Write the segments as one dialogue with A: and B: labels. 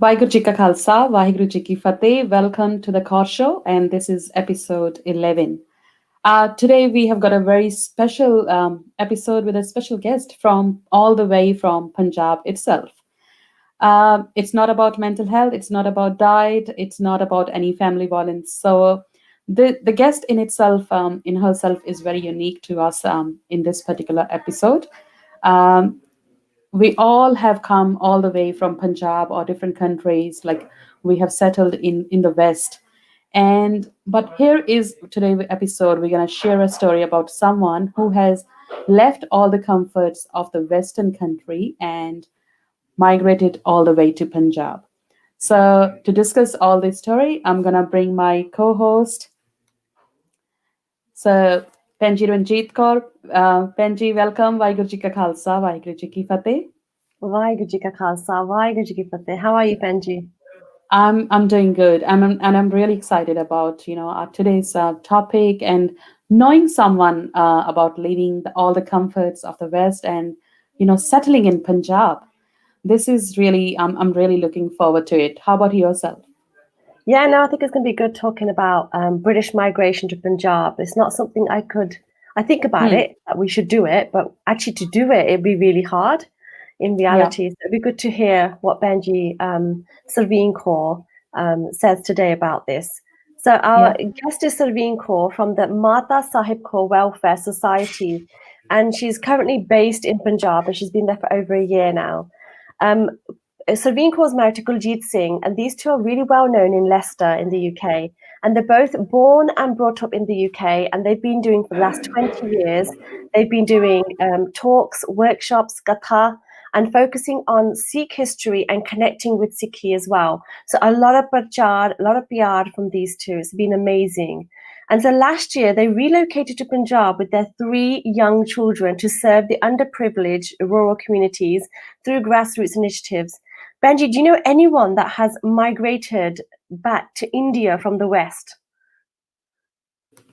A: Vaheguru Ji Ka Khalsa, Vaheguru Ji Ki Fateh. Welcome to the Kaur Show, and this is episode 11. Today we have got a very special episode with a special guest from all the way from Punjab itself. It's not about mental health, it's not about diet, it's not about any family violence. So the guest in itself, in herself, is very unique to us in this particular episode. Um, we all have come all the way from Punjab or different countries, like we have settled in the West. And but here is today episode. We're gonna share a story about someone who has left all the comforts of the Western country and migrated all the way to Punjab. So to discuss all this story, I'm gonna bring my co-host. So Penji Ranjeet Kaur. Penji, welcome. Vaheguru Ji Ka Khalsa, Vaheguru Ji Ki Fateh.
B: Vaheguru Ji Ka Khalsa, Vaheguru Ji Ki Fateh. How are you, Benji?
A: I'm doing good, and I'm really excited about today's topic and knowing someone about leaving all the comforts of the West and settling in Punjab. This is really I'm really looking forward to it. How about yourself?
B: Yeah, no, I think it's going to be good talking about British migration to Punjab. It's not something I think about it, that we should do it, but actually to do it, it'd be really hard in reality. So it'd be good to hear what Benji Sarveen Kaur says today about this. So our guest is Sarveen Kaur from the Mata Sahib Kaur Welfare Society, and she's currently based in Punjab, and she's been there for over a year now. Sarveen Kaur is married to Guljeet Singh, and these two are really well known in Leicester in the UK. And they're both born and brought up in the UK, and they've been doing for the last 20 years. They've been doing talks, workshops, gatha, and focusing on Sikh history and connecting with Sikhi as well. So a lot of prachar, a lot of PR from these two. It's been amazing. And so last year, they relocated to Punjab with their 3 young children to serve the underprivileged rural communities through grassroots initiatives. Benji, do you know anyone that has migrated back to India from the West?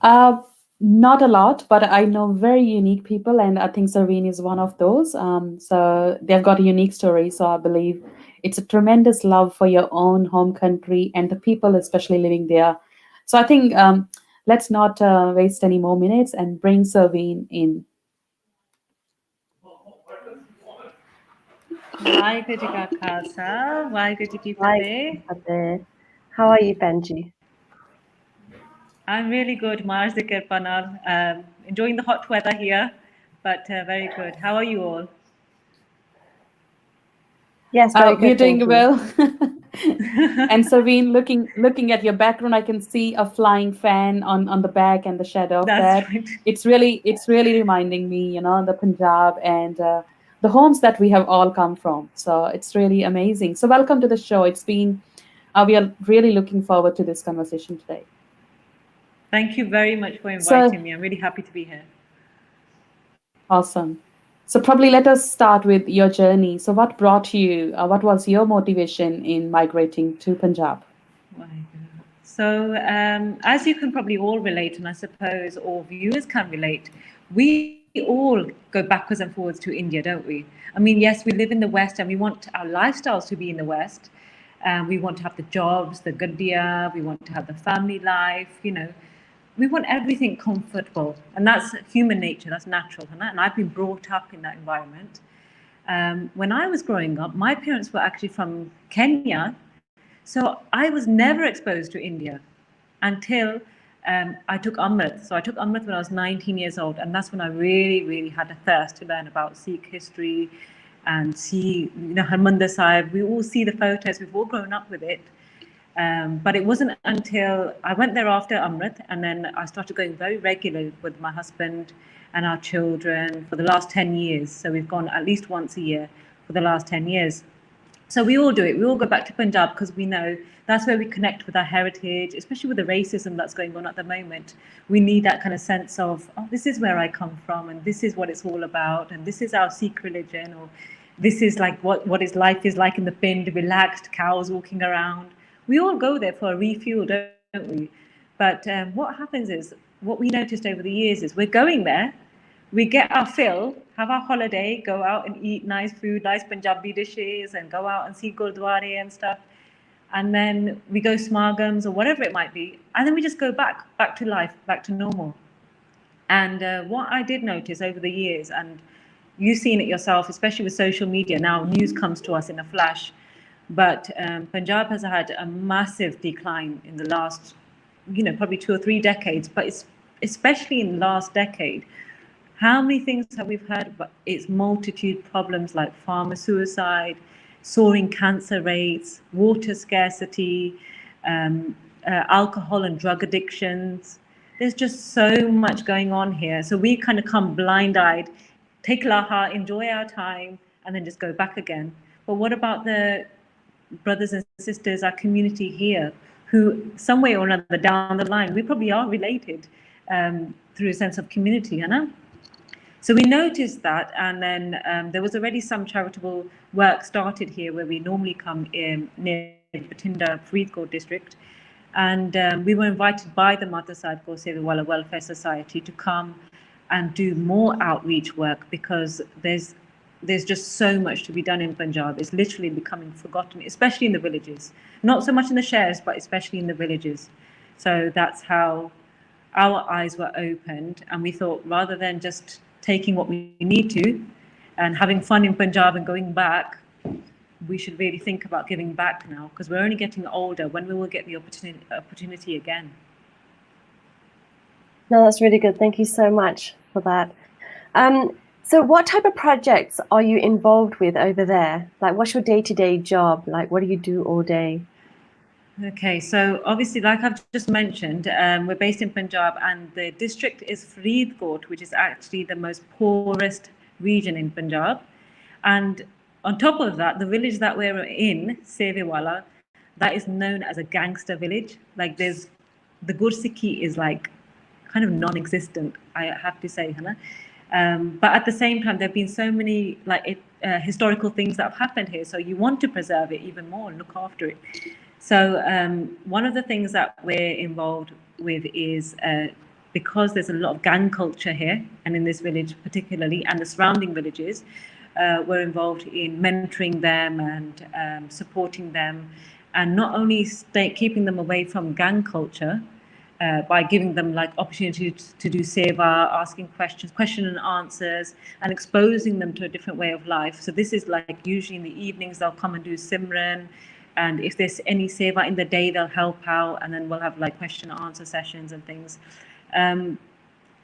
A: Not a lot, but I know very unique people, and I think Sarveen is one of those. So they've got a unique story. So I believe it's a tremendous love for your own home country and the people, especially living there. So I think let's not waste any more minutes and bring Sarveen in.
C: Vaheguru Ji Ka Khalsa, Vaheguru Ji Ki Fateh.
B: How are you, Benji?
C: I'm really good, Mars de Kirpanal. Enjoying the hot weather here, but very good. How are you all?
B: Yes, very good.
A: We're doing well. And Sarveen, looking at your background, I can see a flying fan on the back and the shadow of
C: That's
A: that.
C: right.
A: It's really reminding me, the Punjab and the homes that we have all come from. So it's really amazing. So welcome to the show. It's been we are really looking forward to this conversation today.
C: Thank you very much for inviting me. I'm really happy to be here.
A: Awesome. So probably let us start with your journey. So what brought you, what was your motivation in migrating to Punjab?
C: So as you can probably all relate, and I suppose all viewers can relate, we all go backwards and forwards to India, don't we? I mean, yes, we live in the West and we want our lifestyles to be in the West. We want to have the jobs, the gaddiya, we want to have the family life, we want everything comfortable, and that's human nature, that's natural, and I've been brought up in that environment. When I was growing up, my parents were actually from Kenya, so I was never exposed to India until I took Amrit. So I took Amrit when I was 19 years old, and that's when I really had a thirst to learn about Sikh history and see, Harmandir Sahib. We all see the photos, we've all grown up with it. But it wasn't until I went there after Amrit, and then I started going very regularly with my husband and our children for the last 10 years. So we've gone at least once a year for the last 10 years. So we all do it. We all go back to Punjab because we know that's where we connect with our heritage, especially with the racism that's going on at the moment. We need that kind of sense of, oh, this is where I come from, and this is what it's all about, and this is our Sikh religion, or this is like what life is like in the Pind, relaxed, cows walking around. We all go there for a refuel, don't we? But what happens is, what we noticed over the years is we're going there, we get our fill, have our holiday, go out and eat nice food, nice Punjabi dishes, and go out and see Gurdwara and stuff. and then we go smargams or whatever it might be, and then we just go back to life, back to normal. And what I did notice over the years, and you've seen it yourself, especially with social media, now news comes to us in a flash, but Punjab has had a massive decline in the last, probably 2 or 3 decades, but it's especially in the last decade. How many things have we heard about? It's multitude problems like farmer suicide, soaring cancer rates, water scarcity, alcohol and drug addictions. There's just so much going on here. So we kind of come blind-eyed, take laha, enjoy our time, and then just go back again. But what about the brothers and sisters, our community here, who some way or another down the line, we probably are related through a sense of community, you know? So we noticed that, and then there was already some charitable work started here where we normally come in near Batinda, Faridkot district, and we were invited by the Mata Sahib Kaur Seva Wala Welfare Society to come and do more outreach work, because there's just so much to be done in Punjab. It's literally becoming forgotten, especially in the villages. Not so much in the shares, but especially in the villages. So that's how our eyes were opened, and we thought, rather than just taking what we need to and having fun in Punjab and going back, we should really think about giving back now, because we're only getting older. When we will get the opportunity again?
B: No, that's really good. Thank you so much for that. So what type of projects are you involved with over there? Like, what's your day-to-day job? Like, what do you do all day?
C: Okay, so obviously, like I've just mentioned, we're based in Punjab, and the district is Faridkot, which is actually the most poorest region in Punjab. And on top of that, the village that we're in, Sevewala, that is known as a gangster village. Like, there's the Gursikhi is like kind of non-existent, I have to say, Hannah. But at the same time, there have been so many historical things that have happened here. So you want to preserve it even more and look after it. So one of the things that we're involved with is because there's a lot of gang culture here, and in this village particularly, and the surrounding villages, we're involved in mentoring them and supporting them, and not only keeping them away from gang culture, by giving them like opportunities to do seva, asking questions, question and answers, and exposing them to a different way of life. So this is like usually in the evenings they'll come and do Simran, and if there's any seva in the day they'll help out, and then we'll have like question and answer sessions and things.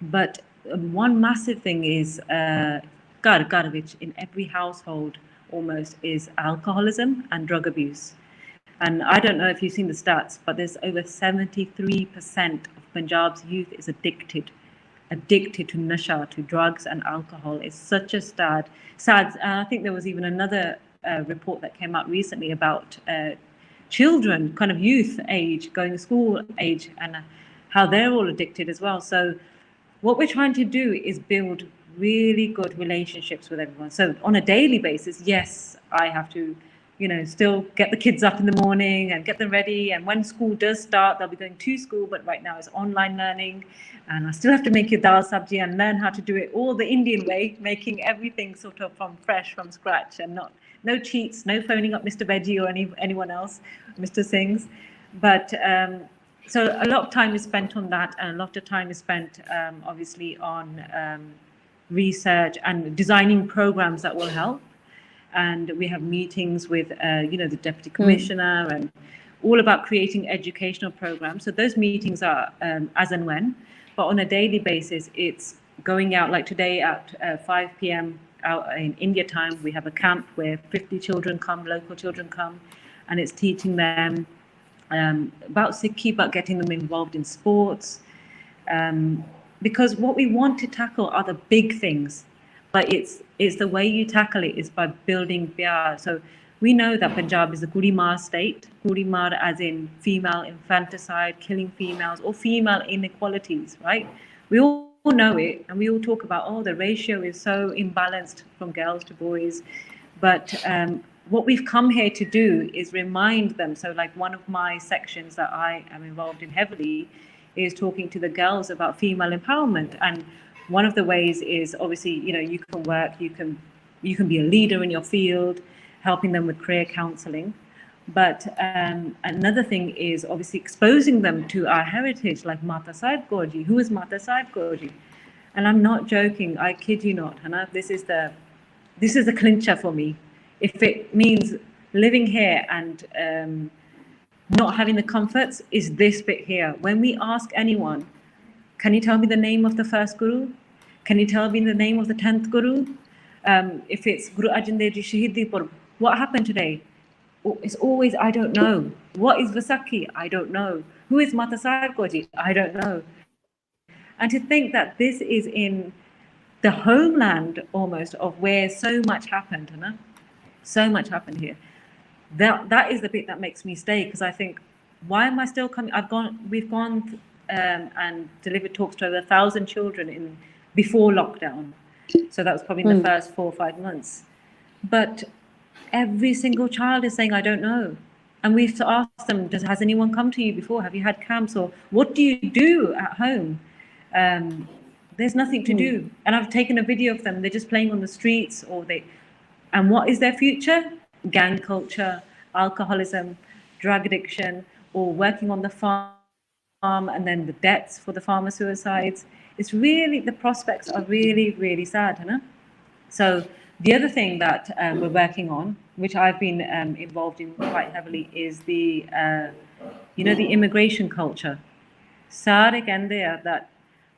C: But one massive thing is which in every household almost is alcoholism and drug abuse. And I don't know if you've seen the stats, but there's over 73% of Punjab's youth is addicted to nasha, to drugs and alcohol. It's such a sad. I think there was even another report that came out recently about children, kind of youth age, going to school age, and how they're all addicted as well. So what we're trying to do is build really good relationships with everyone. So on a daily basis, yes, I have to still get the kids up in the morning and get them ready. And when school does start, they'll be going to school, but right now it's online learning. And I still have to make your dal sabji and learn how to do it all the Indian way, making everything sort of from scratch, and no cheats, no phoning up Mr. Veggie or anyone else, Mr. Singh's. But so a lot of time is spent on that, and a lot of time is spent obviously on research and designing programs that will help. And we have meetings with the deputy commissioner and all about creating educational programs. So those meetings are as and when, but on a daily basis, it's going out. Like today at 5 p.m. out in India time, we have a camp where 50 children come, local children come, and it's teaching them about Sikhi, about getting them involved in sports, because what we want to tackle are the big things. But it's the way you tackle it is by building pyar. So we know that Punjab is a Kudi Maar state. Kudi Maar as in female infanticide, killing females, or female inequalities, right? We all know it, and we all talk about, the ratio is so imbalanced from girls to boys. But what we've come here to do is remind them. So like one of my sections that I am involved in heavily is talking to the girls about female empowerment. And one of the ways is obviously, you can work, you can be a leader in your field, helping them with career counseling. But another thing is obviously exposing them to our heritage, like Mata Sahib Kaur. Who is Mata Sahib Kaur? And I'm not joking. I kid you not, Hannah. This is the clincher for me. If it means living here and not having the comforts, is this bit here. When we ask anyone, can you tell me the name of the first Guru? Can you tell me the name of the 10th Guru? If it's Guru Arjan Dev Ji Shahidi Purb, what happened today? It's always, I don't know. What is Vaisakhi? I don't know. Who is Mata Sahib Kaur Ji? I don't know. And to think that this is in the homeland almost of where so much happened, you know? So much happened here. That is the bit that makes me stay, because I think, why am I still coming? We've gone and delivered talks to over 1,000 children in before lockdown. So that was probably in the first 4 or 5 months. But every single child is saying, I don't know. And we've asked them, has anyone come to you before? Have you had camps? Or what do you do at home? There's nothing to do. And I've taken a video of them. They're just playing on the streets, and what is their future? Gang culture, alcoholism, drug addiction, or working on the farm, and then the debts for the farmer suicides. It's really, the prospects are really, really sad, you know? So the other thing that we're working on, which I've been involved in quite heavily, is the immigration culture. Sare kehndey hai that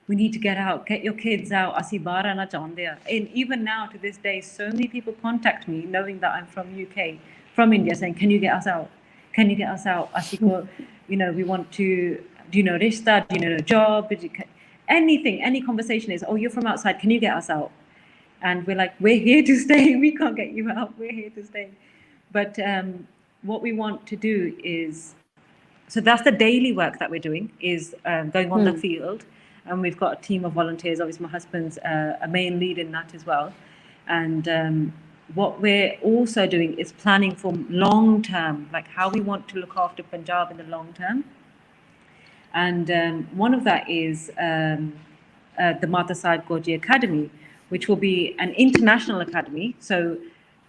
C: we need to get out, get your kids out. Asi bahar aana chaਹੁੰਦੇ ਆ. And even now to this day, so many people contact me knowing that I'm from UK, from India, saying, can you get us out? Can you get us out? Asi ko, we want to, do you know rishta? Do you know a job? Anything, any conversation is, oh, you're from outside, can you get us out? And we're like, we're here to stay. We can't get you out. We're here to stay. But what we want to do is, so that's the daily work that we're doing, is going on the field. And we've got a team of volunteers. Obviously, my husband's a main lead in that as well. And what we're also doing is planning for long term, like how we want to look after Punjab in the long term. And one of that is the Mata Sahib Kaur Ji Academy, which will be an international academy. So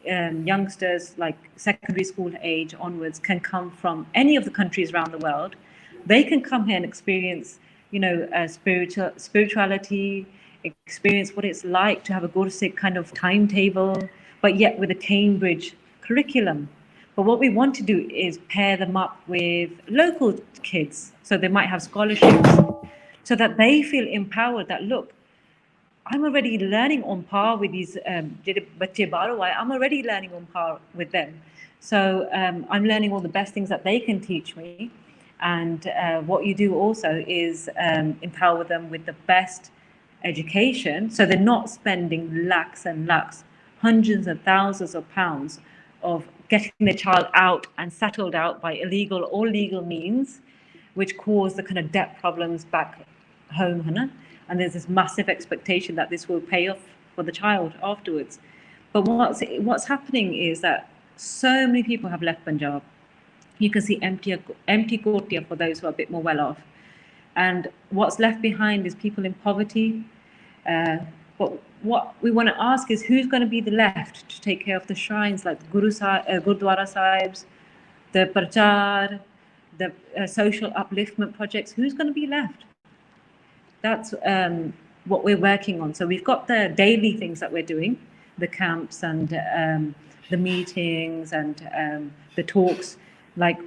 C: youngsters like secondary school age onwards can come from any of the countries around the world. They can come here and experience, spirituality, experience what it's like to have a Gursikh kind of timetable, but yet with a Cambridge curriculum. But what we want to do is pair them up with local kids, so they might have scholarships, so that they feel empowered that, look, I'm already learning on par with these I'm already learning on par with them. So I'm learning all the best things that they can teach me. And what you do also is empower them with the best education. So they're not spending lakhs and lakhs, hundreds of thousands of pounds of getting their child out and settled out by illegal or legal means, which cause the kind of debt problems back home, Hannah. And there's this massive expectation that this will pay off for the child afterwards. But what's happening is that so many people have left Punjab. You can see empty kotia for those who are a bit more well off. And what's left behind is people in poverty. But what we want to ask is, who's going to be the left to take care of the shrines like Gurdwara Sahibs, the Prachar, the social upliftment projects? Who's going to be left? That's what we're working on. So we've got the daily things that we're doing, the camps and the meetings and the talks. Like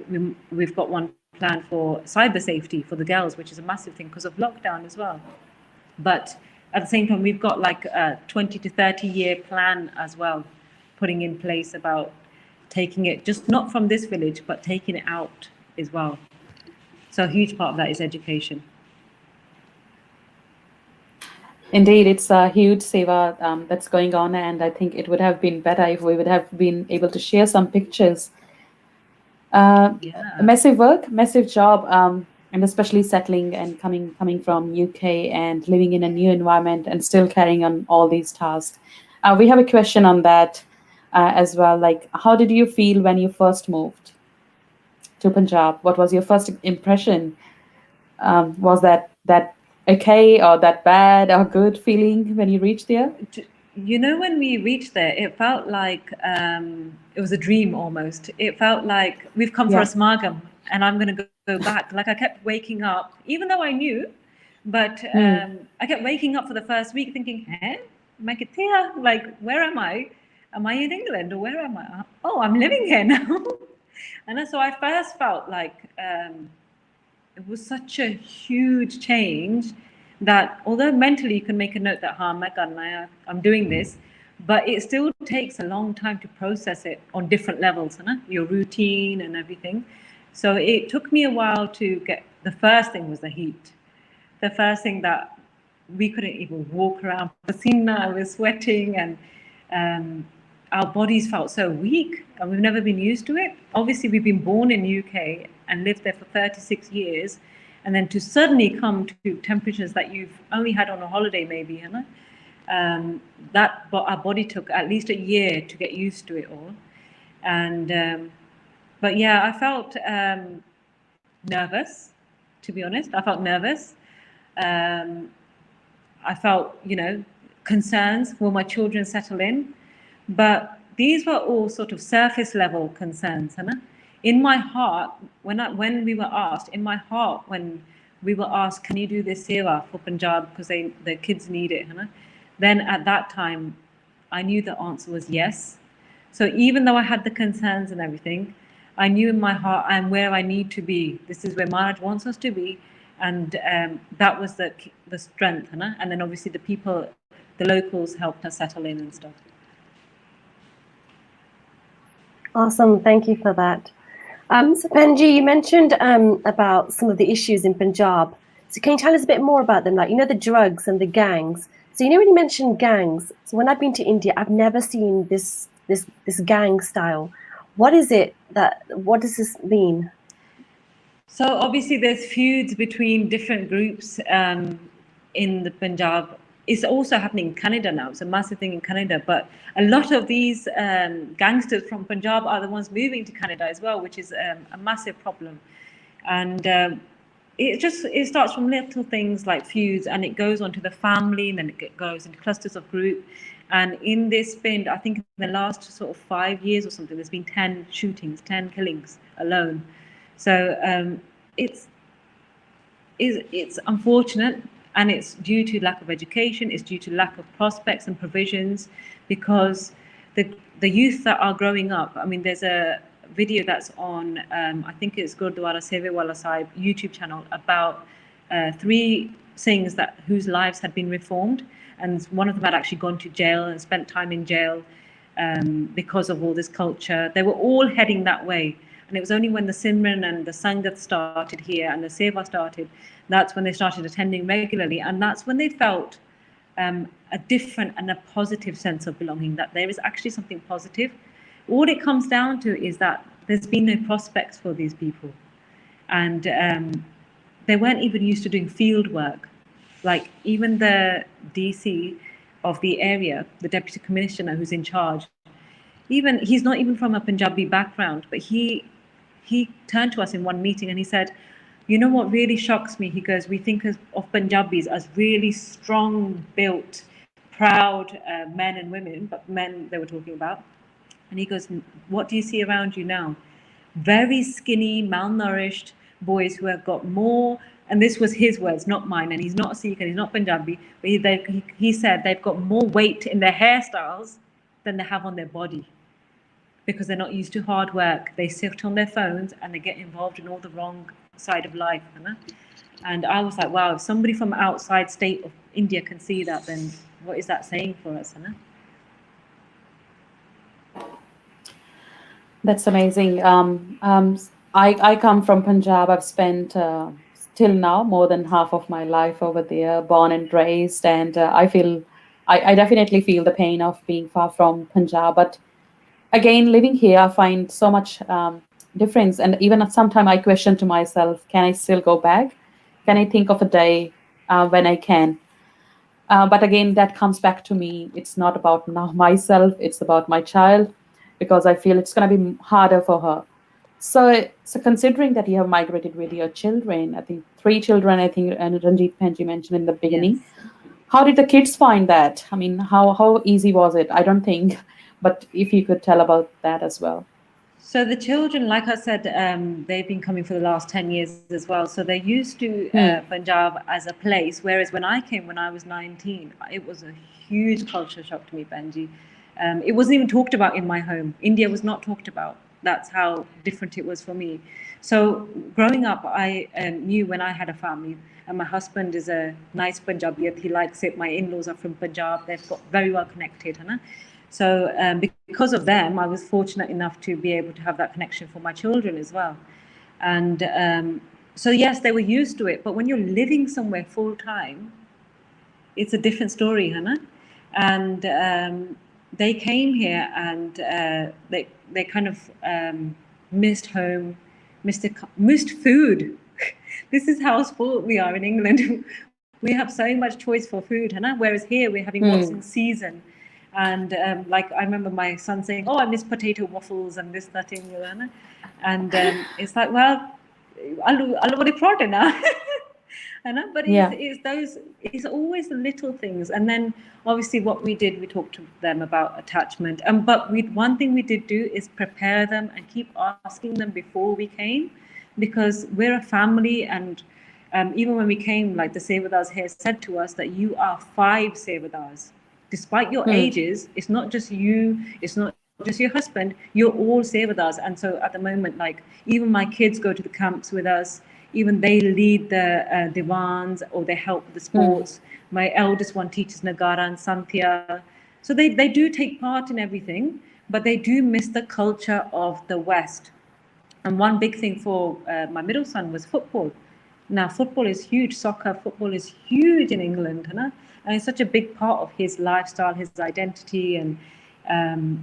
C: we've got one planned for cyber safety for the girls, which is a massive thing because of lockdown as well. But at the same time, we've got like a 20 to 30 year plan as well, putting in place about taking it just not from this village, but taking it out as well. So a huge part of that is education.
A: Indeed, it's a huge seva that's going on, and I think it would have been better if we would have been able to share some pictures. Massive work, massive job, and especially settling and coming from UK and living in a new environment and still carrying on all these tasks. We have a question on that as well. Like, how did you feel when you first moved to Punjab? What was your first impression? Was that okay or that bad or good feeling when you reached there?
C: when we reached there, it felt like it was a dream almost. It felt like we've come for a
A: Yeah.
C: smargam and I'm going to go back. Like I kept waking up, even though I knew, but I kept waking up for the first week thinking, hey, like, where am I? Am I in England or where am I? Oh, I'm living here now. And so I first felt like it was such a huge change that although mentally you can make a note that I'm doing this, but it still takes a long time to process it on different levels, your routine and everything. So it took me a while to get. The first thing was the heat. The first thing that we couldn't even walk around. Pasina, I was sweating, and our bodies felt so weak, and we've never been used to it. Obviously, we've been born in UK and lived there for 36 years, and then to suddenly come to temperatures that you've only had on a holiday, maybe, that our body took at least a year to get used to it all. And but yeah, I felt nervous. To be honest, I felt nervous. I felt, concerns. Will my children settle in? But these were all sort of surface level concerns. In my heart, when we were asked, when we were asked, can you do this seva for Punjab because the kids need it? Then at that time, I knew the answer was yes. So even though I had the concerns and everything, I knew in my heart I'm where I need to be. This is where Maharaj wants us to be, and that was the strength. And then obviously the people, the locals, helped us settle in and stuff.
B: Awesome, thank you for that. So Penji, you mentioned about some of the issues in Punjab. So can you tell us a bit more about them? Like, the drugs and the gangs. So when you mentioned gangs, so when I've been to India, I've never seen this gang style. What is it what does this mean?
C: So obviously there's feuds between different groups in the Punjab. It's also happening in Canada now. It's a massive thing in Canada. But a lot of these gangsters from Punjab are the ones moving to Canada as well, which is a massive problem. And it starts from little things like feuds, and it goes on to the family, and then it goes into clusters of group. And in this been, I think in the last sort of 5 years or something, there's been 10 shootings, 10 killings alone. So it's unfortunate, and it's due to lack of education, it's due to lack of prospects and provisions, because the youth that are growing up, I mean, there's a video that's on, I think it's Gurdwara Seve Wala Sahib YouTube channel, about 3 Singhs whose lives had been reformed, and one of them had actually gone to jail and spent time in jail because of all this culture. They were all heading that way. And it was only when the Simran and the Sangat started here and the Seva started, that's when they started attending regularly. And that's when they felt a different and a positive sense of belonging, that there is actually something positive. All it comes down to is that there's been no prospects for these people. And they weren't even used to doing field work. Like even the DC of the area, the Deputy Commissioner who's in charge, he's not even from a Punjabi background, but he turned to us in one meeting and he said, you know what really shocks me? He goes, we think of Punjabis as really strong built, proud men and women, but men they were talking about. And he goes, what do you see around you now? Very skinny, malnourished boys who have got more, and this was his words, not mine, and he's not a Sikh and he's not Punjabi, but he said they've got more weight in their hairstyles than they have on their body, because they're not used to hard work. They sit on their phones and they get involved in all the wrong side of life. And I was like, wow, if somebody from outside state of India can see that, then what is that saying for us?
A: That's amazing. I come from Punjab. I've spent till now more than half of my life over there, born and raised, and I definitely feel the pain of being far from Punjab. But again, living here, I find so much difference, and even sometimes I question to myself, can I still go back? Can I think of a day when I can? But again, that comes back to me. It's not about now myself, it's about my child, because I feel it's going to be harder for her. So considering that you have migrated with your children, I think 3 children, I think, and Ranjeet Penji mentioned in the beginning.
C: Yes.
A: How did the kids find that? I mean, how easy was it? I don't think, but if you could tell about that as well.
C: So the children, like I said, they've been coming for the last 10 years as well. So they're used to
A: Hmm.
C: Punjab as a place. Whereas when I came, when I was 19, it was a huge culture shock to me, Benji. It wasn't even talked about in my home. India was not talked about. That's how different it was for me. So growing up, I knew when I had a family, and my husband is a nice Punjabiyat. He likes it. My in-laws are from Punjab. They've got very well connected, Hannah. So because of them, I was fortunate enough to be able to have that connection for my children as well. And so yes, they were used to it. But when you're living somewhere full time, it's a different story, Hannah. And they came here and they kind of missed home, missed food. This is how spoiled we are in England. We have so much choice for food, Hannah. Whereas here we're having what's in
A: Hmm.
C: season. And like I remember my son saying, "Oh, I miss potato waffles and this, that, and the other." And it's like, well, I'll product now. I know, but
A: Yeah.
C: it's always the little things, and then obviously what we did, we talked to them about attachment, but one thing we did do is prepare them and keep asking them before we came, because we're a family, and even when we came, like the Sevadars here said to us that you are 5 Sevadars. Despite your
A: Hmm.
C: ages, it's not just you, it's not just your husband, you're all Sevadars. And so at the moment, like even my kids go to the camps with us, even they lead the divans or they help with the
A: Hmm.
C: sports. My eldest one teaches Nagara and Santhia. So they do take part in everything, but they do miss the culture of the West. And one big thing for my middle son was football. Now, football is huge. Soccer, football is huge in England, you know? And it's such a big part of his lifestyle, his identity, and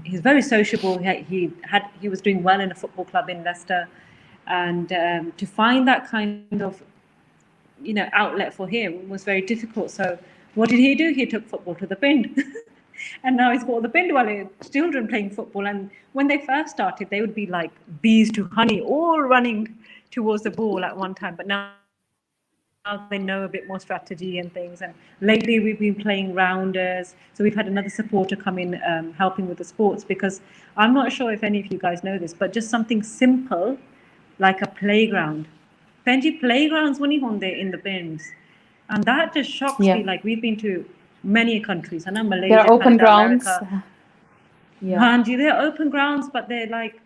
C: he's very sociable. He was doing well in a football club in Leicester, and to find that kind of outlet for him was very difficult. So what did he do? He took football to the Pind. And now he's got all the Pindwale children playing football. And when they first started, they would be like bees to honey, all running towards the ball at one time. But now they know a bit more strategy and things. And lately we've been playing rounders. So we've had another supporter come in helping with the sports, because I'm not sure if any of you guys know this, but just something simple like a playground. Benji, playgrounds when you on there in the bins. And that just shocks me.
A: Yeah.
C: Like we've been to many countries, and
A: There
C: Malaysia,
A: are open
C: Canada,
A: grounds.
C: America.
A: Yeah.
C: Hanji, they're open grounds, but they're like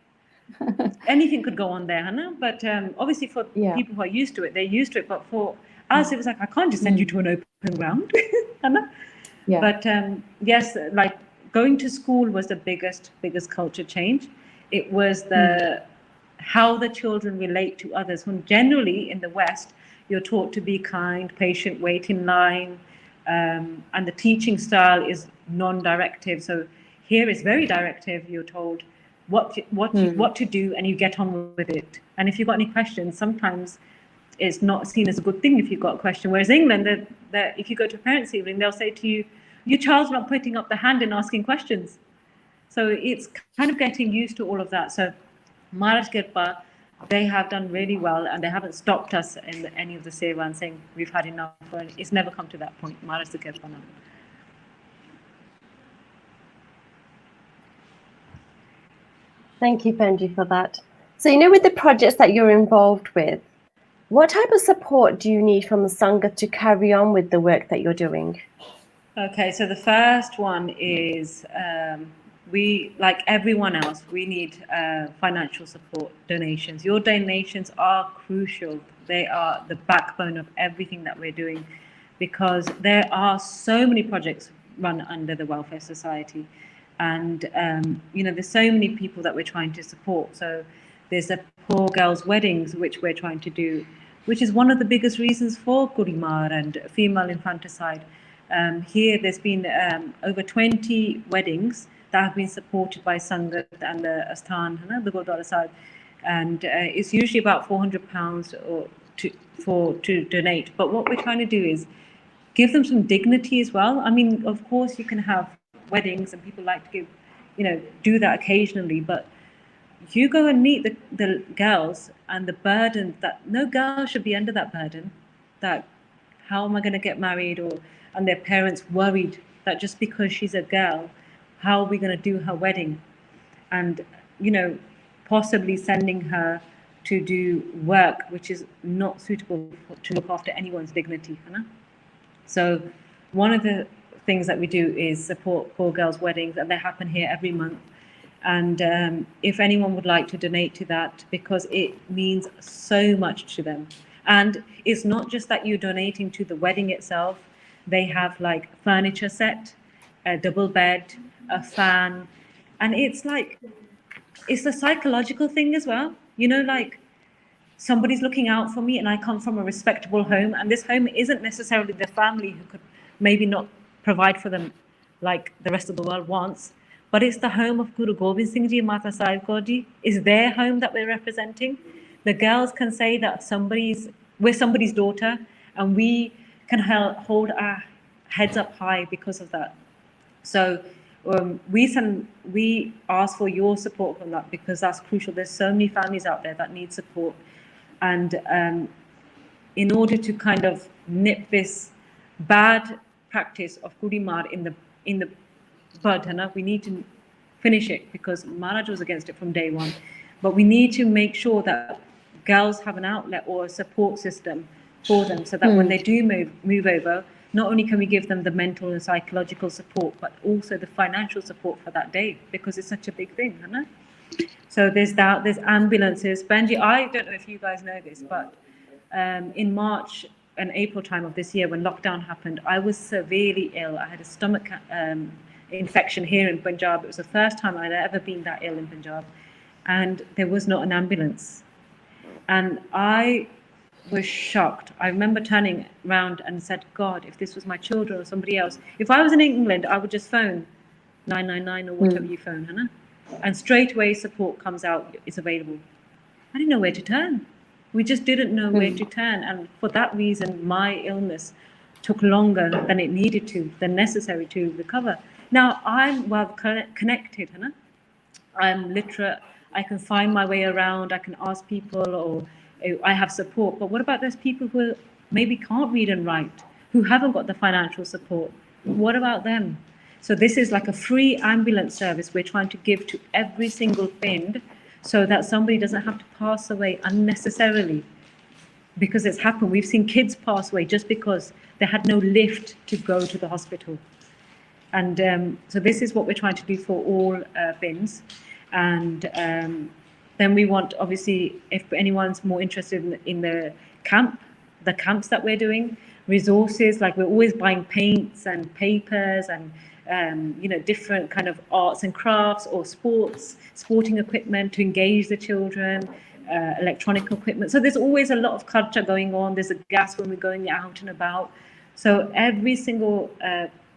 C: anything could go on there, Hannah. But obviously for
A: Yeah.
C: people who are used to it, they're used to it. But for us, it was like I can't just send you
A: Hmm.
C: to an open ground, Hannah.
A: Yeah.
C: But yes, like going to school was the biggest culture change. It was
A: Hmm.
C: the how the children relate to others. When generally in the West, you're taught to be kind, patient, wait in line, and the teaching style is non-directive. So here it's very directive. You're told
A: Hmm.
C: what to do, and you get on with it. And if you've got any questions, sometimes it's not seen as a good thing if you've got a question. Whereas England, if you go to a parents' evening, they'll say to you, "Your child's not putting up the hand and asking questions." So it's kind of getting used to all of that. So Maharaj Kirpa, they have done really well, and they haven't stopped us in any of the seva and saying we've had enough. It's never come to that point. Maharaj Kirpa now.
B: Thank you, Benji, for that. So, with the projects that you're involved with, what type of support do you need from the Sangha to carry on with the work that you're doing?
C: Okay, so the first one is we, like everyone else, we need financial support, donations. Your donations are crucial. They are the backbone of everything that we're doing, because there are so many projects run under the Welfare Society. And, there's so many people that we're trying to support. So there's the poor girls' weddings, which we're trying to do, which is one of the biggest reasons for Kurimar and female infanticide. Here, there's been over 20 weddings that have been supported by Sangat and the Asthan, the Gurdwara Sahib, and it's usually about £400 to donate. But what we're trying to do is give them some dignity as well. I mean, of course, you can have weddings, and people like to do that occasionally, but you go and meet the girls and the burden that no girl should be under, that burden that how am I going to get married, or and their parents worried that just because she's a girl, how are we going to do her wedding, and possibly sending her to do work which is not suitable to look after anyone's dignity. So one of the things that we do is support poor girls' weddings, and they happen here every month. And if anyone would like to donate to that, because it means so much to them. And it's not just that you're donating to the wedding itself. They have like furniture set, a double bed, a fan, and it's a psychological thing as well. Like somebody's looking out for me, and I come from a respectable home, and this home isn't necessarily the family who could maybe not provide for them like the rest of the world wants, but it's the home of Guru Gobind Singh Ji, Mata Sahib Kaur Ji. Is their home that we're representing. The girls can say that we're somebody's daughter, and we can hold our heads up high because of that. So we ask for your support on that, because that's crucial. There's so many families out there that need support, and in order to kind of nip this bad practice of Kudimar in the bud, we need to finish it, because Maharaj was against it from day one. But we need to make sure that girls have an outlet or a support system for them, so that when they do move over, not only can we give them the mental and psychological support, but also the financial support for that day, because it's such a big thing. So there's ambulances. Benji, I don't know if you guys know this, but in March and April time of this year, when lockdown happened, I was severely ill. I had a stomach infection here in Punjab. It was the first time I'd ever been that ill in Punjab, and there was not an ambulance. And I was shocked. I remember turning around and said, God, if this was my children or somebody else, if I was in England, I would just phone 999 or whatever you phone, and straight away support comes out, it's available. I didn't know where to turn. We just didn't know where to turn. And for that reason, my illness took longer than it needed to, than necessary to recover. Now, I'm well connected, I'm literate. I can find my way around. I can ask people, or I have support. But what about those people who maybe can't read and write, who haven't got the financial support? What about them? So this is like a free ambulance service we're trying to give to every single Pind, so that somebody doesn't have to pass away unnecessarily, because it's happened. We've seen kids pass away just because they had no lift to go to the hospital. And so this is what we're trying to do for all Pinds. And then we want, obviously, if anyone's more interested in the camps that we're doing, resources, like we're always buying paints and papers and different kind of arts and crafts, or sporting equipment to engage the children, electronic equipment. So there's always a lot of culture going on. There's a gas when we're going out and about. So every single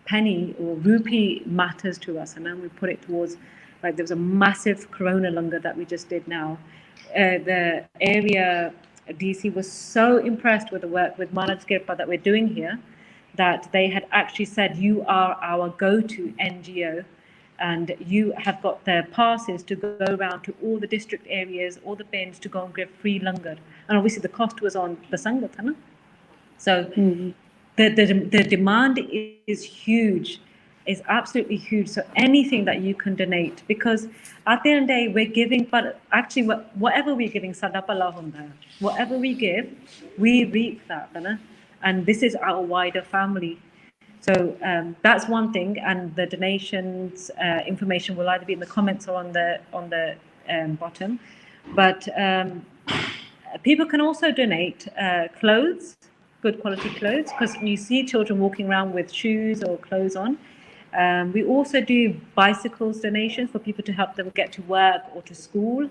C: penny or rupee matters to us, and then we put it towards, like there was a massive corona langar that we just did now. The area DC was so impressed with the work with Maharaj Kirpa that we're doing here, that they had actually said, you are our go-to NGO, and you have got the passes to go around to all the district areas, all the Pinds, to go and give free langar. And obviously the cost was on the Sangat. So the demand is huge. Is absolutely huge. So anything that you can donate, because at the end of the day we're giving, but actually whatever we're giving, sadapala hunda. Whatever we give, we reap that, and this is our wider family. So that's one thing, and the donations information will either be in the comments or on the bottom. But people can also donate clothes, good quality clothes, because you see children walking around with shoes or clothes on. We also do bicycles donations for people to help them get to work or to school,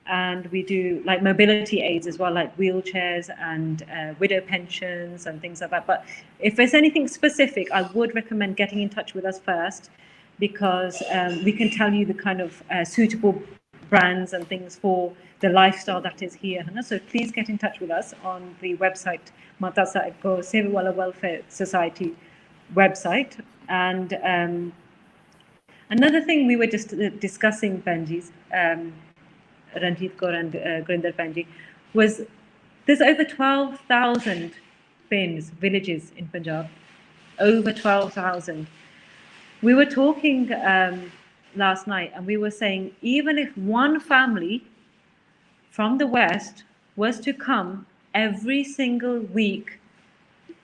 C: and we do like mobility aids as well, like wheelchairs and widow pensions and things like that. But if there's anything specific, I would recommend getting in touch with us first, because we can tell you the kind of suitable brands and things for the lifestyle that is here. So please get in touch with us on the website, Mata Sahib Kaur Sevawala Welfare Society website. And another thing we were just discussing, Benji's, Ranjeet Kaur and Gurinder Benji, was there's over 12,000 bins, villages in Punjab, over 12,000. We were talking last night, and we were saying, even if one family from the West was to come every single week,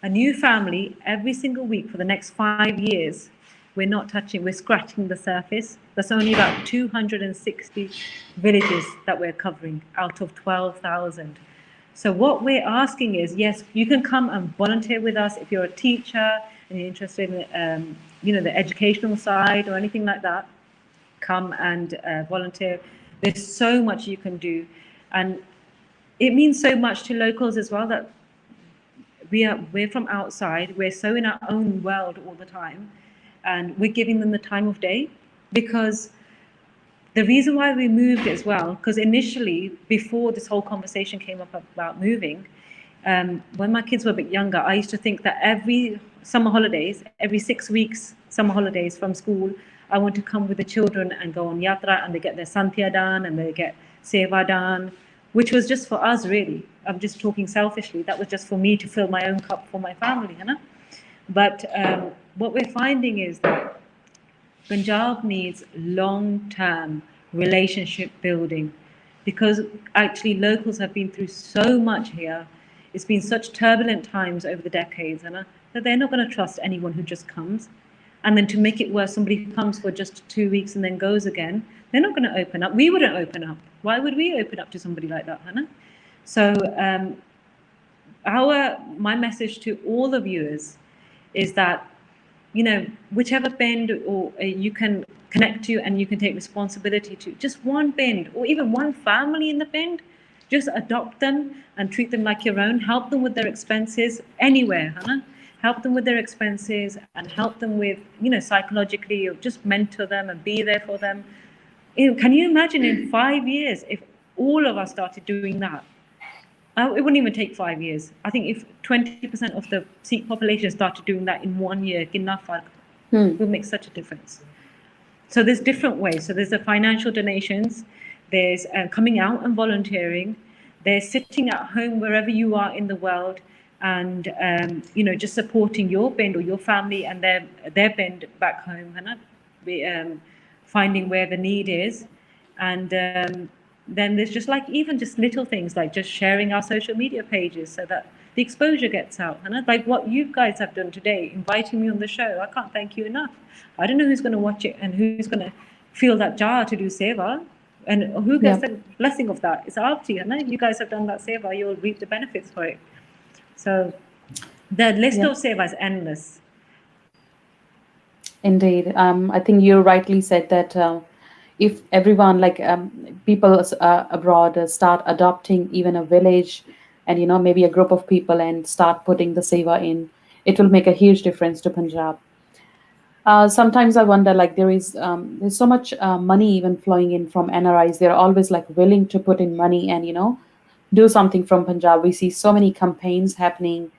C: a new family every single week for the next 5 years, we're scratching the surface. That's only about 260 villages that we're covering out of 12,000. So what we're asking is, yes, you can come and volunteer with us if you're a teacher and you're interested in, the educational side or anything like that. Come and volunteer. There's so much you can do, and it means so much to locals as well that we're from outside. We're so in our own world all the time, and we're giving them the time of day. Because the reason why we moved as well, because initially, before this whole conversation came up about moving, when my kids were a bit younger, I used to think that every summer holidays, every 6 weeks summer holidays from school, I want to come with the children and go on yatra, and they get their santya done and they get seva done, which was just for us, really. I'm just talking selfishly. That was just for me to fill my own cup for my family, you know. But what we're finding is that Punjab needs long-term relationship building, because actually locals have been through so much here. It's been such turbulent times over the decades, and that they're not going to trust anyone who just comes. And then to make it worse, somebody who comes for just 2 weeks and then goes again, they're not going to open up. We wouldn't open up. Why would we open up to somebody like that, Hannah? So my message to all the viewers is that, whichever bend or you can connect to and you can take responsibility to, just one bend or even one family in the bend, just adopt them and treat them like your own. Help them with their expenses anywhere, Hannah. Help them with their expenses and help them with, psychologically, or just mentor them and be there for them. Can you imagine in 5 years if all of us started doing that? It wouldn't even take 5 years. I think if 20% of the Sikh population started doing that in 1 year, it will make such a difference. So there's different ways. So there's the financial donations, there's coming out and volunteering, there's sitting at home wherever you are in the world and just supporting your bend or your family and their bend back home, and finding where the need is. And then there's just even just little things like just sharing our social media pages so that the exposure gets out. And like what you guys have done today, inviting me on the show, I can't thank you enough. I don't know who's going to watch it and who's going to feel that jar to do seva, and who gets the blessing of that. It's up to you. And you guys have done that seva, you'll reap the benefits for it. So the list of seva is endless.
A: Indeed. I think you rightly said that if everyone, people abroad start adopting even a village and, maybe a group of people and start putting the seva in, it will make a huge difference to Punjab. Sometimes I wonder, there's so much money even flowing in from NRIs. They're always willing to put in money and, do something from Punjab. We see so many campaigns happening.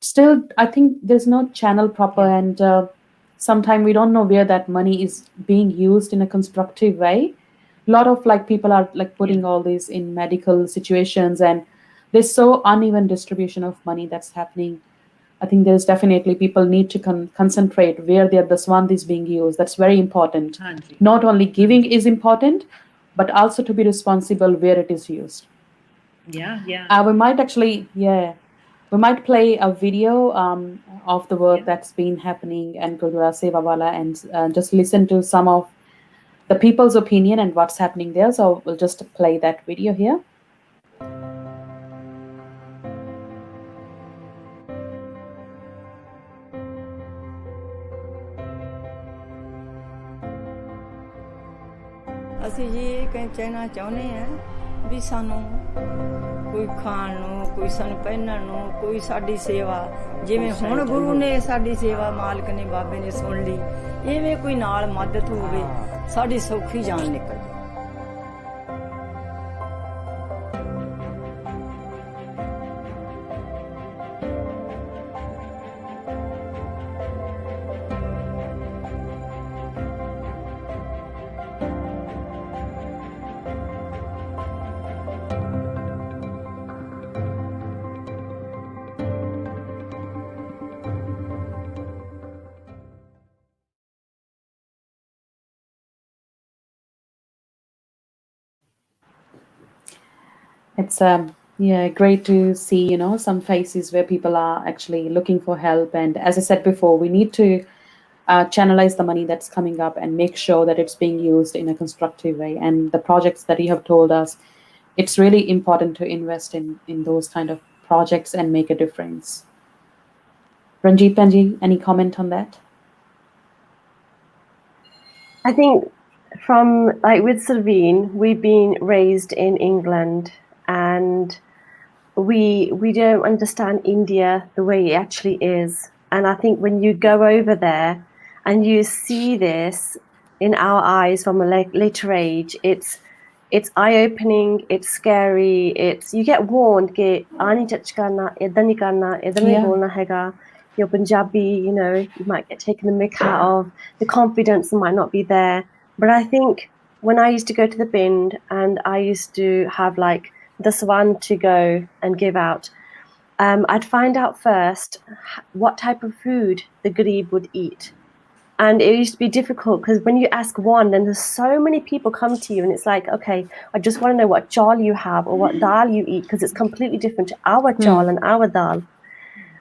A: Still, I think there's no channel proper, and sometimes we don't know where that money is being used in a constructive way. A lot of people are putting all this in medical situations, and there's so uneven distribution of money that's happening. I think there's definitely people need to concentrate where the swand is being used. That's very important. Not only giving is important, but also to be responsible where it is used. We might play a video of the work that's been happening and Gurdwara Sevawala, and just listen to some of the people's opinion and what's happening there. So we'll just play that video here.
D: ਅਸੀਂ ਇਹ ਕਹਿਣਾ ਚਾਹੁੰਦੇ ਹਾਂ ਵੀ ਸਾਨੂੰ ਕੋਈ ਖਾਣ ਨੂੰ, ਕੋਈ ਸਾਨੂੰ ਪਹਿਨਣ ਨੂੰ, ਕੋਈ ਸਾਡੀ ਸੇਵਾ, ਜਿਵੇਂ ਹੁਣ ਗੁਰੂ ਨੇ ਸਾਡੀ ਸੇਵਾ, ਮਾਲਕ ਨੇ, ਬਾਬੇ ਨੇ ਸੁਣ ਲਈ, ਇਵੇਂ ਕੋਈ ਨਾਲ ਮਦਦ ਹੋਵੇ, ਸਾਡੀ ਸੌਖੀ ਜਾਨ ਨਿਕਲ ਜਾਏ।
A: It's yeah, great to see, some faces where people are actually looking for help. And as I said before, we need to channelize the money that's coming up and make sure that it's being used in a constructive way. And the projects that you have told us, it's really important to invest in those kind of projects and make a difference. Ranjeet Panji, any comment on that?
B: I think from like with Sarveen, we've been raised in England, and we don't understand India the way it actually is. And I think when you go over there and you see this in our eyes from a later age, it's eye-opening, it's scary, it's you get warned कि आ नहीं touch करना, इधर नहीं करना, इधर नहीं
A: Yeah.
B: बोलना हैगा. You're Punjabi, you might get taken the mick out of. The confidence might not be there. But I think when I used to go to the Bind and I used to have like this one to go and give out, I'd find out first what type of food the Garib would eat. And it used to be difficult because when you ask one, then there's so many people come to you, and it's like, okay, I just want to know what chal you have or what dal you eat, because it's completely different to our chal and our dal.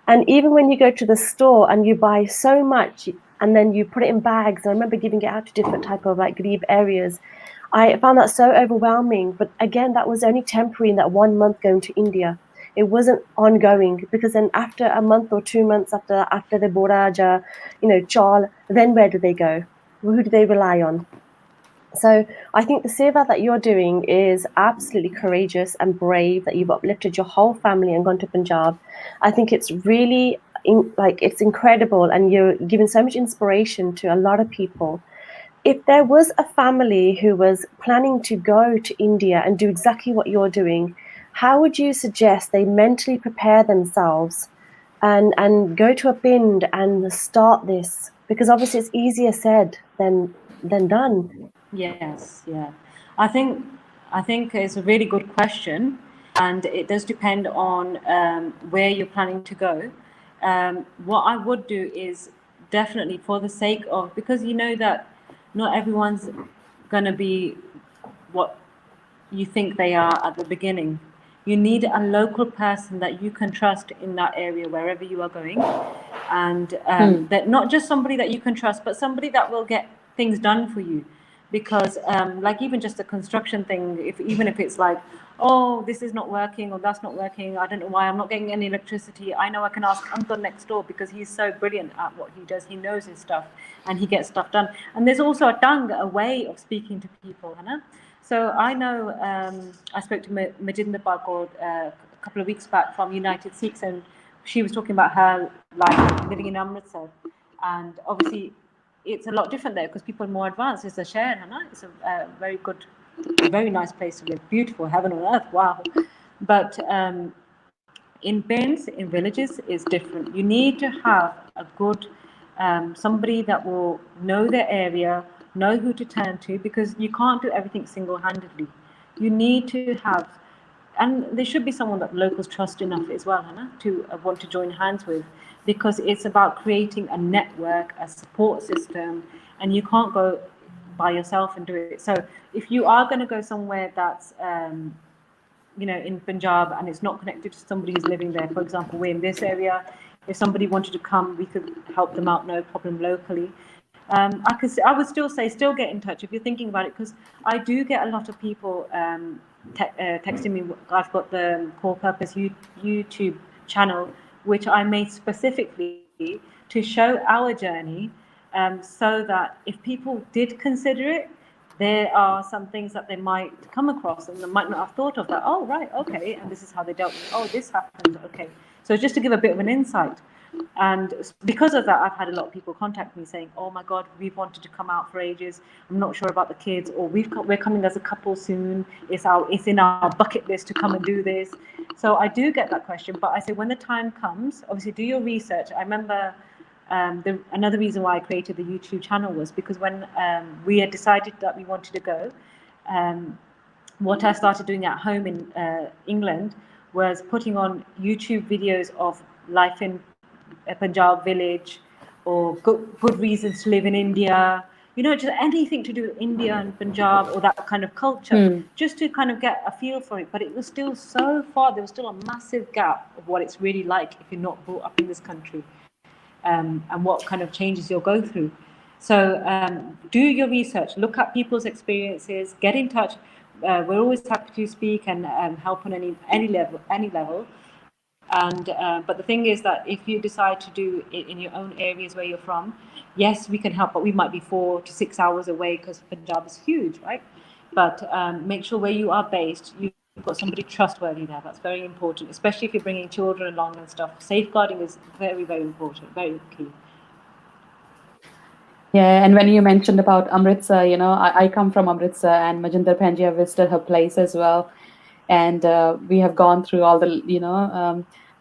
B: And even when you go to the store and you buy so much and then you put it in bags, I remember giving it out to different type of like Garib areas. I found that so overwhelming. But again, that was only temporary in that 1 month going to India. It wasn't ongoing, because then after a month or 2 months after the boraja, chal, then where do they go? Who do they rely on? So I think the seva that you're doing is absolutely courageous and brave, that you've uplifted your whole family and gone to Punjab. I think it's really it's incredible, and you're giving so much inspiration to a lot of people. If there was a family who was planning to go to India and do exactly what you're doing, how would you suggest they mentally prepare themselves and go to a Bind and start this? Because obviously it's easier said than done.
C: Yes, yeah. I think it's a really good question, and it does depend on where you're planning to go. What I would do is definitely, for the sake of, because you know that not everyone's going to be what you think they are at the beginning. You need a local person that you can trust in that area wherever you are going, and that not just somebody that you can trust, but somebody that will get things done for you. Because like even just a construction thing, even if it's like, oh, this is not working or that's not working, I don't know why I'm not getting any electricity, I know I can ask uncle next door, because he's so brilliant at what he does. He knows his stuff and he gets stuff done. And there's also a tongue, a way of speaking to people, Hannah. So I know I spoke to Majinder Kaur a couple of weeks back from United Sikhs, and she was talking about her life living in Amritsar. And obviously it's a lot different there because people are more advanced. It's a share, Hannah. It's a very good, very nice place to live. Beautiful, heaven on earth, wow. But in Binds, in villages, is different. You need to have a good, somebody that will know their area, know who to turn to, because you can't do everything single-handedly. You need to have, and there should be someone that locals trust enough as well, Hannah, to want to join hands with, because it's about creating a network, a support system, and you can't go by yourself and do it. So if you are going to go somewhere that's in Punjab and it's not connected to somebody who's living there, for example, we're in this area, if somebody wanted to come, we could help them out, no problem, locally. I would still say, still get in touch if you're thinking about it, because I do get a lot of people texting me. I've got the Core Purpose YouTube channel, which I made specifically to show our journey, so that if people did consider it, there are some things that they might come across and they might not have thought of, that, oh, right, okay, and this is how they dealt with it. Oh, this happened, okay. So just to give a bit of an insight. And because of that, I've had a lot of people contact me saying, oh my God, we've wanted to come out for ages, I'm not sure about the kids, or we're coming as a couple soon, it's in our bucket list to come and do this. So I do get that question, but I say when the time comes, obviously do your research. I remember another reason why I created the YouTube channel was because when we had decided that we wanted to go, what I started doing at home in England was putting on YouTube videos of life in a Punjab village, or good reasons to live in India, just anything to do with India and Punjab or that kind of culture, just to kind of get a feel for it. But it was still so far, there was still a massive gap of what it's really like if you're not brought up in this country, and what kind of changes you'll go through. So do your research, look at people's experiences, get in touch. We're always happy to speak and help on any level. And but the thing is that if you decide to do it in your own areas where you're from, yes, we can help, but we might be 4 to 6 hours away because Punjab is huge, right? But make sure where you are based, you've got somebody trustworthy there. That's very important, especially if you're bringing children along and stuff. Safeguarding is very, very important, very key.
A: Yeah, and when you mentioned about Amritsar, I come from Amritsar, and Majinder Penji, I visited her place as well. And we have gone through all the,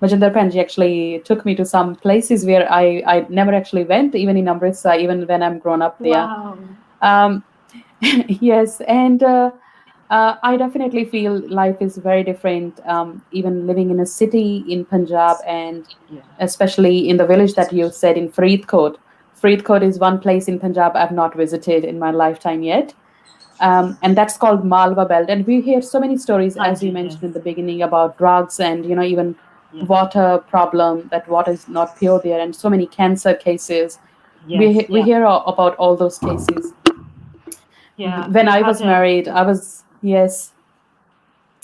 A: Majinder Penji actually took me to some places where I never actually went, even in Amritsar, even when I'm grown up there.
C: Wow.
A: Yes, and I definitely feel life is very different, even living in a city in Punjab, and especially in the village that you said in Faridkot. Faridkot is one place in Punjab I've not visited in my lifetime yet. And that's called Malwa Belt. And we hear so many stories, as you mentioned in the beginning, about drugs and, even water problem, that water is not pure there, and so many cancer cases.
C: Yes,
A: We hear about all those cases.
C: Yeah.
A: When I was married, yes.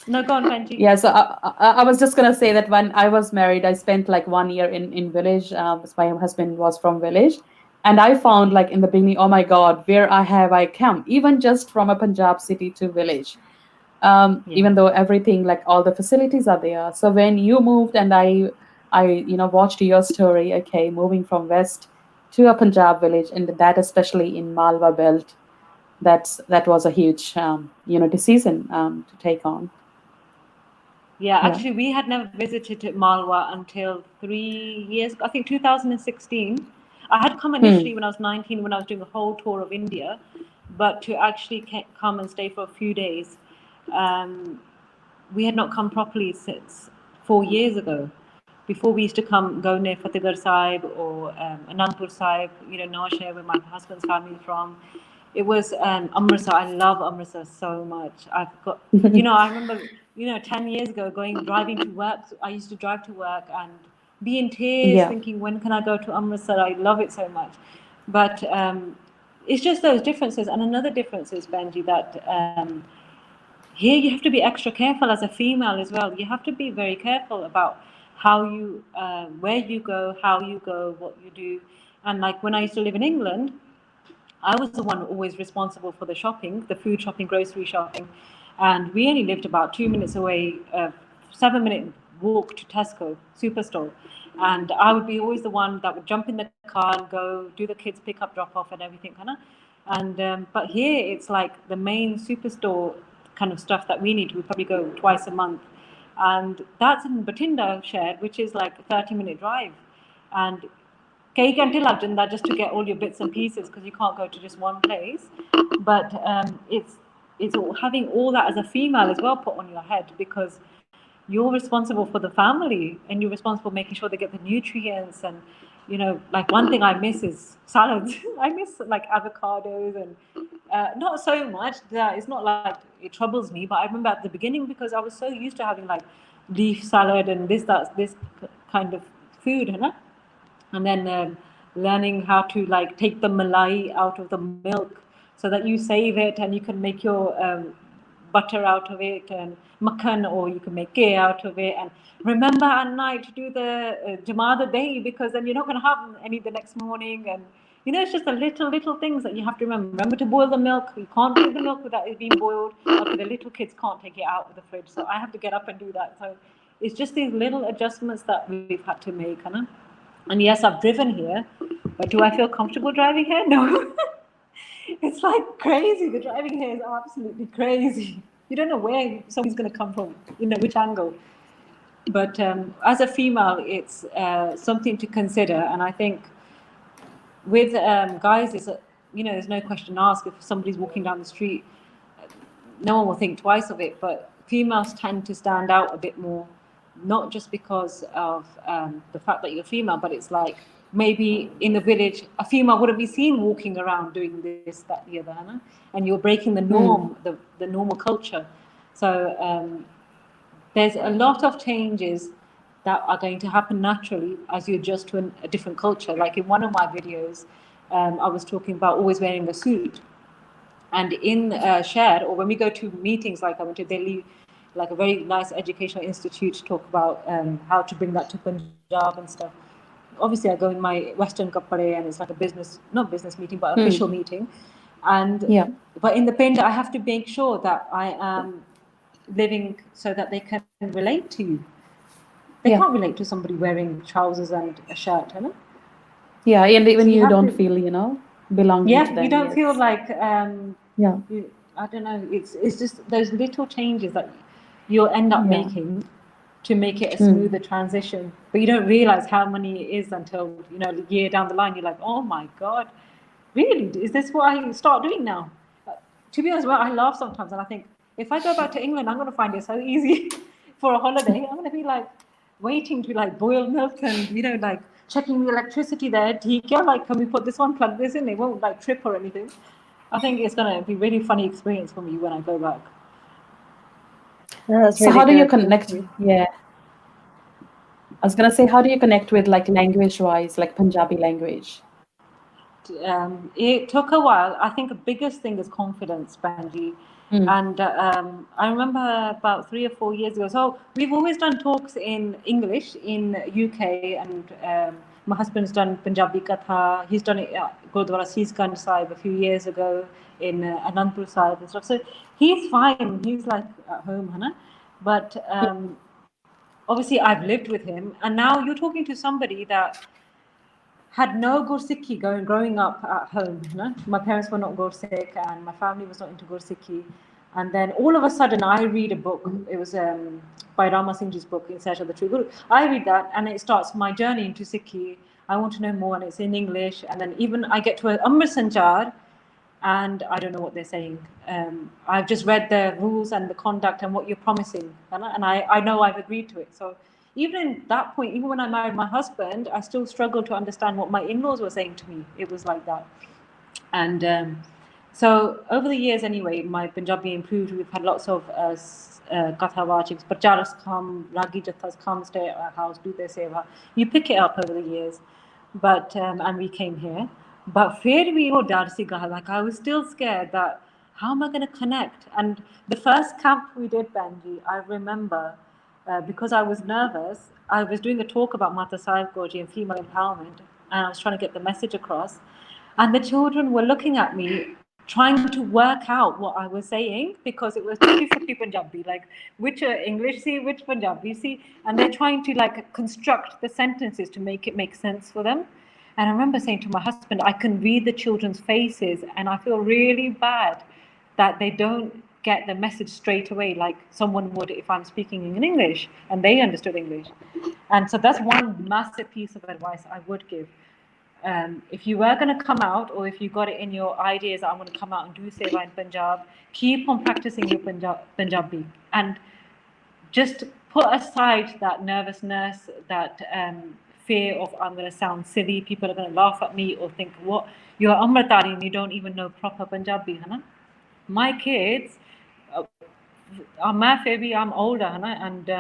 C: No, go on, Benji.
A: Yeah, so I was just going to say that when I was married, I spent like 1 year in village. My husband was from village. And I found, like, in the beginning, oh my God, where have I come? Even just from a Punjab city to village. Even though everything, like all the facilities are there. So when you moved, and I watched your story, okay, moving from west to a Punjab village, and that especially in Malwa Belt, that was a huge, decision to take on.
C: Yeah, actually, we had never visited Malwa until 3 years ago. I think 2016. I had come initially when I was 19, when I was doing a whole tour of India, but to actually come and stay for a few days, we had not come properly since 4 years ago. Before, we used to go near Fatehgarh Sahib or Anandpur Sahib, Nawashahar, where my husband's family is from. It was Amritsar. I love Amritsar so much. I've got, I remember, 10 years ago driving to work. I used to drive to work and be in tears thinking, when can I go to Amritsar? I love it so much. But it's just those differences. And another difference is, Benji, that here you have to be extra careful as a female as well. You have to be very careful about how you, where you go, how you go, what you do. And like when I used to live in England, I was the one always responsible for the shopping, the food shopping, grocery shopping. And we only lived about 2 minutes away, 7-minute walk to Tesco superstore. And I would be always the one that would jump in the car and go do the kids pick up, drop off and everything, kind of. And but here it's like the main superstore kind of stuff that we need. We probably go twice a month. And that's in Bathinda shared, which is like a 30-minute drive. And कई घंटे लग जाता just to get all your bits and pieces, because you can't go to just one place. But it's having all that as a female as well put on your head, because you're responsible for the family and you're responsible for making sure they get the nutrients. And like one thing I miss is salads. I miss like avocados, and not so much that it's not like it troubles me, but I remember at the beginning, because I was so used to having like leaf salad and this kind of food, you know? And then learning how to like take the malai out of the milk so that you save it and you can make your butter out of it, and makhan, or you can make ghee out of it. And remember at night to do the Jamada day, because then you're not going to have any the next morning. And it's just the little things that you have to remember. Remember to boil the milk. You can't drink the milk without it being boiled. Okay, the little kids can't take it out of the fridge, so I have to get up and do that. So it's just these little adjustments that we've had to make, Hannah. And yes, I've driven here, but do I feel comfortable driving here? No. It's like crazy. The driving here is absolutely crazy. You don't know where somebody's going to come from, which angle. But as a female, it's something to consider. And I think with guys, there's no question asked. If somebody's walking down the street, no one will think twice of it. But females tend to stand out a bit more, not just because of the fact that you're female, but it's like maybe in the village, a female wouldn't be seen walking around doing this, that, the other, and you're breaking the norm, the normal culture. So there's a lot of changes that are going to happen naturally as you adjust to a different culture. Like in one of my videos, I was talking about always wearing a suit. And in Share, or when we go to meetings, like I went to Delhi, like a very nice educational institute to talk about how to bring that to Punjab and stuff. Obviously, I go in my Western kapade and it's like a business, not business meeting, but official meeting. And but in the Pind, I have to make sure that I am living so that they can relate to you. They can't relate to somebody wearing trousers and a shirt, you know?
A: Yeah, and even
C: So you
A: you
C: have
A: don't
C: to-
A: feel, you know, belonging to them.
C: you don't feel like
A: Yeah.
C: I don't know. It's just those little changes that you'll end up making to make it a smoother transition, but you don't realize how many it is until a year down the line. You're like, oh my god, really? Is this what I start doing now? To be honest, well, I laugh sometimes, and I think if I go back to England, I'm going to find it so easy for a holiday. I'm going to be like waiting to like boil milk and like checking the electricity there. Like, can we put this one, plug this in? It won't like trip or anything. I think it's going to be a really funny experience for me when I go back.
B: No, that's
A: So
B: really
A: how do you
B: good.
A: connect? Yeah. I was gonna say, how do you connect with like language-wise, like Punjabi language?
C: It took a while. I think the biggest thing is confidence, Banji. And I remember about 3 or 4 years ago. So we've always done talks in English in UK, and my husband's done Punjabi Katha. He's done it at Gurdwara Seeskanj Sahib a few years ago in Anandpur Sahib and stuff. So he's fine. He's like at home, Hannah. But obviously, I've lived with him, and now you're talking to somebody that had no Gursikhi growing up at home. My parents were not Gursikh and my family was not into Gursikhi. And then all of a sudden I read a book. It was by Rama Singh Ji's book, In Search of the True Guru. I read that and it starts my journey into Sikhi. I want to know more and it's in English. And then even I get to Amrit Sanchar and I don't know what they're saying. I've just read the rules and the conduct and what you're promising. And I know I've agreed to it. So even in that point, even when I married my husband, I still struggled to understand what my in-laws were saying to me. It was like that. And so over the years anyway, my Punjabi improved. We've had lots of Katha Vachiks, Pracharas come, Ragi Jathas come, stay at our house, do their seva. You pick it up over the years. But and we came here. But fir we ho dar siga, like I was still scared that how am I going to connect? And the first camp we did, Benji, I remember because I was nervous, I was doing a talk about Mata Sahib Gorji and female empowerment, and I was trying to get the message across. And the children were looking at me, trying to work out what I was saying because it was 50-50 Punjabi, like which English see, which Punjabi see, and they're trying to like construct the sentences to make it make sense for them. And I remember saying to my husband, I can read the children's faces and I feel really bad that they don't get the message straight away like someone would if I'm speaking in English and they understood English. And so that's one massive piece of advice I would give. If you were going to come out or if you got it in your ideas that I'm going to come out and do Seva in Punjab, keep on practicing your Punjabi and just put aside that nervousness, that fear of I'm going to sound silly, people are going to laugh at me or think, what, you're Amritari and you don't even know proper Punjabi. My kids, I'm older and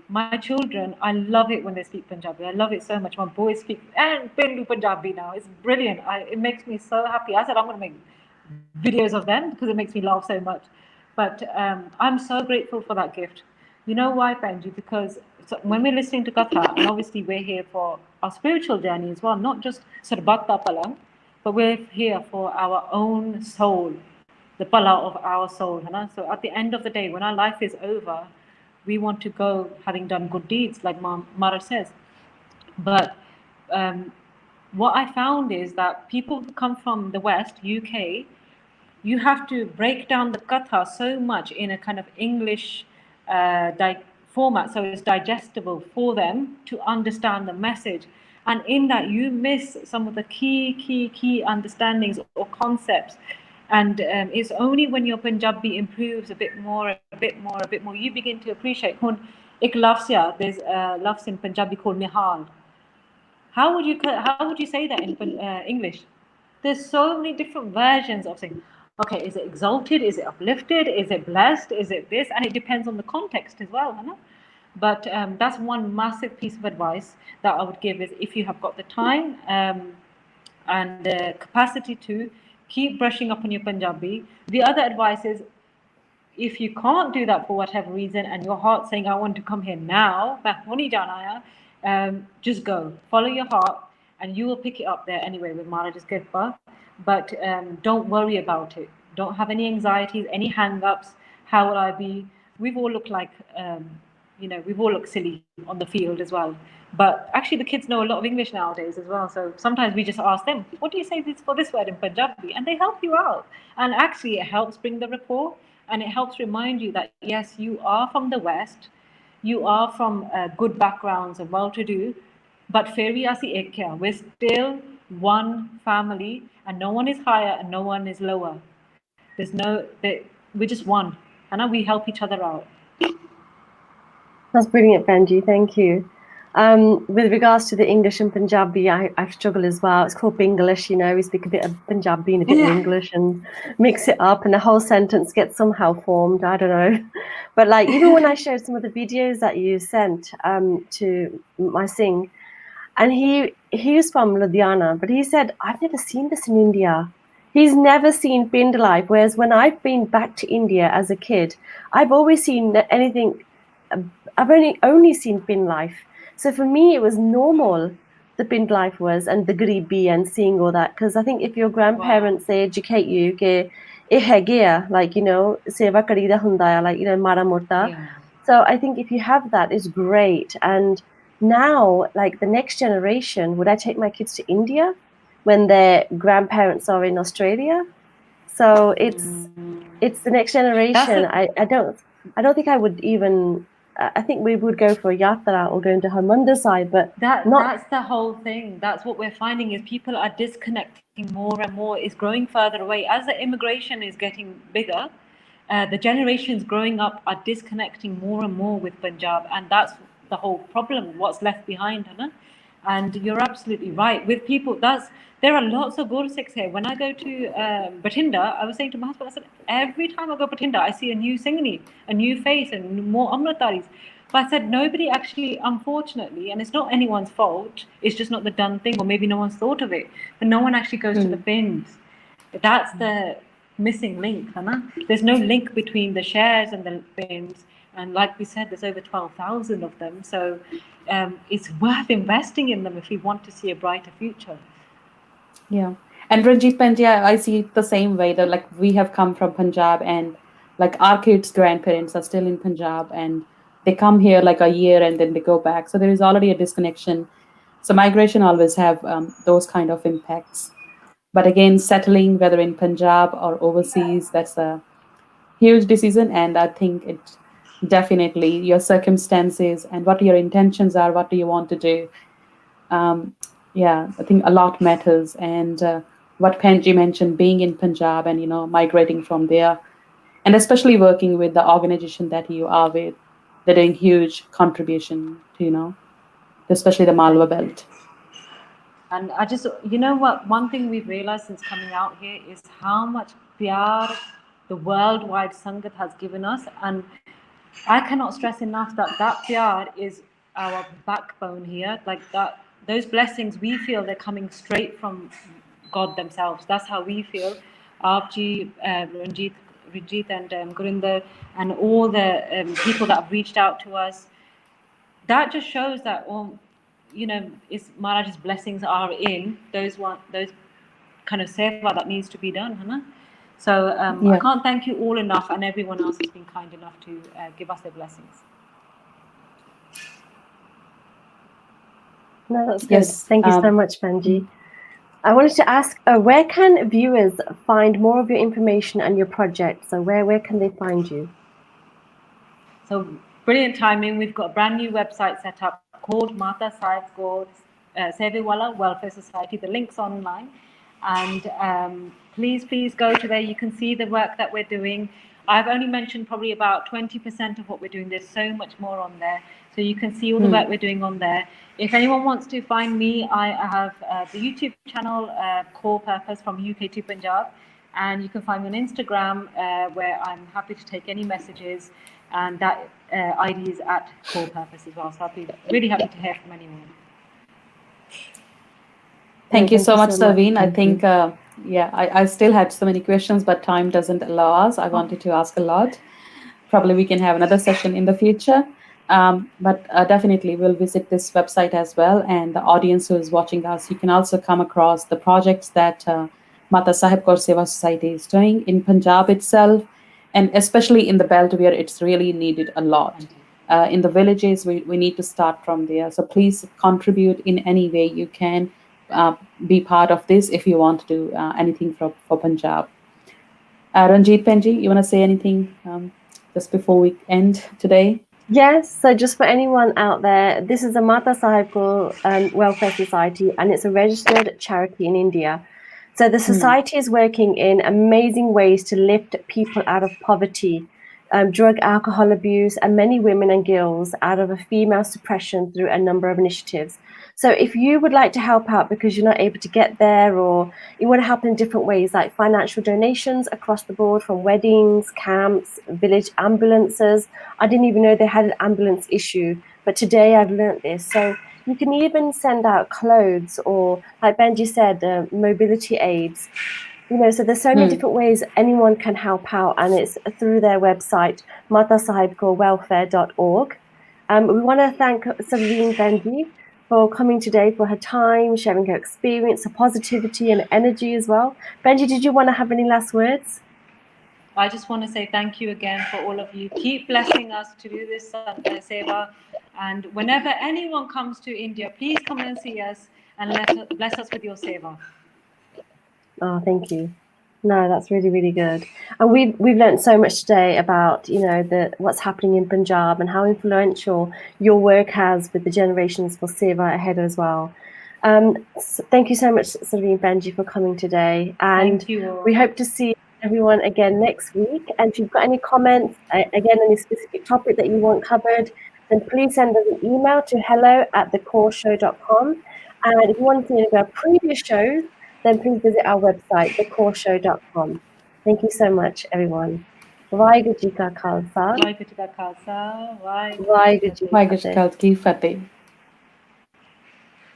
C: my children, I love it when they speak Punjabi. I love it so much. My boys speak and Pindu Punjabi now. It's brilliant. It makes me so happy. I said I'm going to make videos of them because it makes me laugh so much. But I'm so grateful for that gift. You know why, Benji? Because when we're listening to Katha, and obviously we're here for our spiritual journey as well, not just Sarbata Palang, but we're here for our own soul, the pala of our soul. So at the end of the day, when our life is over, we want to go having done good deeds, like Mara says. But what I found is that people who come from the West, UK, you have to break down the katha so much in a kind of English format so it's digestible for them to understand the message. And in that, you miss some of the key understandings or concepts. And it's only when your Punjabi improves a bit more, you begin to appreciate. There's a lafz in Punjabi called nihal. How would you say that in English? There's so many different versions of saying, okay, is it exalted? Is it uplifted? Is it blessed? Is it this? And it depends on the context as well, you know? But that's one massive piece of advice that I would give is if you have got the time and the capacity to keep brushing up on your Punjabi. The other advice is if you can't do that for whatever reason and your heart's saying, I want to come here now, just go. Follow your heart and you will pick it up there anyway with Maharaj's Kirpa. But don't worry about it. Don't have any anxieties, any hang-ups. How will I be? We've all looked like, we've all looked silly on the field as well. But actually the kids know a lot of English nowadays as well. So sometimes we just ask them, what do you say for this word in Punjabi? And they help you out. And actually it helps bring the rapport. And it helps remind you that, yes, you are from the West, you are from good backgrounds and well-to-do, but we're still one family, and no one is higher and no one is lower. We're just one, and we help each other out.
B: That's brilliant, Benji. Thank you. With regards to the English and Punjabi, I struggle as well. It's called Binglish, we speak a bit of Punjabi and a bit of English and mix it up and the whole sentence gets somehow formed. I don't know. But like, even when I shared some of the videos that you sent to my Singh, and he was from Ludhiana, but he said, I've never seen this in India. He's never seen pind life. Whereas when I've been back to India as a kid, I've always seen anything, I've only seen pind life. So for me, it was normal, the pind life was, and the garibi and seeing all that. Because I think if your grandparents, they educate you, ke, eh hege, like, seva karida hunda hai, like, mara mota.
C: Yeah.
B: So I think if you have that, it's great. And now, like the next generation, would I take my kids to India when their grandparents are in Australia? So it's the next generation. I don't think I would even. I think we would go for a yatra or going to Harmandir side, but
C: that's the whole thing. That's what we're finding is people are disconnecting more and more. It's growing further away as the immigration is getting bigger. The generations growing up are disconnecting more and more with Punjab, and that's the whole problem. What's left behind, Hannah? And you're absolutely right. With people, there are lots of Gursikhs here. When I go to Bathinda, I was saying to my husband, I said, every time I go to Bathinda, I see a new Singhni, a new face, and more Amritaris. But I said, nobody actually, unfortunately, and it's not anyone's fault, it's just not the done thing, or maybe no one's thought of it, but no one actually goes to the bins. That's the missing link, Hannah. There's no link between the shares and the bins. And like we said, there's over 12,000 of them. So it's worth investing in them if we want to see a brighter future.
A: Yeah. And Ranjeet Pandya, I see it the same way that like we have come from Punjab and like our kids' grandparents are still in Punjab and they come here like a year and then they go back. So there is already a disconnection. So migration always have those kind of impacts. But again, settling whether in Punjab or overseas, that's a huge decision. And I think it definitely your circumstances and what your intentions are, what do you want to do. I think a lot matters. And what Penji mentioned, being in Punjab and, migrating from there, and especially working with the organization that you are with, they're doing huge contribution to, especially the Malwa belt.
C: And one thing we've realized since coming out here is how much pyar the worldwide Sangat has given us. And I cannot stress enough that pyar is our backbone here. Like that, those blessings, we feel they're coming straight from God themselves. That's how we feel. Aapji, Ranjeet and Gurinder and all the people that have reached out to us. That just shows that, Maharaj's blessings are in those kind of seva that needs to be done, Hannah. So I can't thank you all enough, and everyone else has been kind enough to give us their blessings.
B: No, that's good. Yes, thank you so much, Benji. I wanted to ask, where can viewers find more of your information and your project? So where can they find you? So
C: brilliant timing. We've got a brand new website set up called Mata Sahib Kaur Sevewala Welfare Society. The link's online. And please go to there. You can see the work that we're doing. I've only mentioned probably about 20% of what we're doing. There's so much more on there. So you can see all the work we're doing on there. If anyone wants to find me, I have the YouTube channel Core Purpose from UK to Punjab, and you can find me on Instagram where I'm happy to take any messages, and that ID is at Core Purpose as well. So I'll be really happy to hear from anyone.
A: Thank you so much, Sarveen. I
B: Thank
A: think, I still had so many questions, but time doesn't allow us. I wanted to ask a lot. Probably we can have another session in the future. But definitely we'll visit this website as well. And the audience who is watching us, you can also come across the projects that Mata Sahib Kaur Seva Society is doing in Punjab itself, and especially in the belt where it's really needed a lot. In the villages, we need to start from there. So please contribute in any way you can. Be part of this if you want to do anything for Punjab. Ranjeet, Penji, you want to say anything just before we end today?
B: Yes, so just for anyone out there, this is the Mata Sahib Kaur Welfare Society, and it's a registered charity in India. So the society is working in amazing ways to lift people out of poverty, drug, alcohol abuse, and many women and girls out of a female suppression through a number of initiatives. So if you would like to help out because you're not able to get there, or you want to help in different ways, like financial donations across the board from weddings, camps, village ambulances. I didn't even know they had an ambulance issue, but today I've learnt this. So you can even send out clothes, or like Benji said, mobility aids. So there's so many different ways anyone can help out, and it's through their website, matasahibkaurwelfare.org. We want to thank Sarveen Benji for coming today, for her time, sharing her experience, her positivity and energy as well. Benji, did you want to have any last words?
C: I just want to say thank you again for all of you. Keep blessing us to do this seva. And whenever anyone comes to India, please come and see us and bless us with your seva.
B: Oh, thank you. No, that's really, really good. And we've learned so much today about, what's happening in Punjab and how influential your work has with the generations for Seva ahead as well. Thank you so much, Sarveen Benji, for coming today. And
C: Thank you.
B: We hope to see everyone again next week. And if you've got any comments, again, any specific topic that you want covered, then please send us an email to hello@thecourshow.com. And if you want to see any of our previous shows, then please visit our website, thecourshow.com. Thank you so much, everyone. Vaheguru Ji Ka Khalsa.
C: Vaheguru Ji Ka Khalsa.
B: Vaheguru Ji Ki Fateh.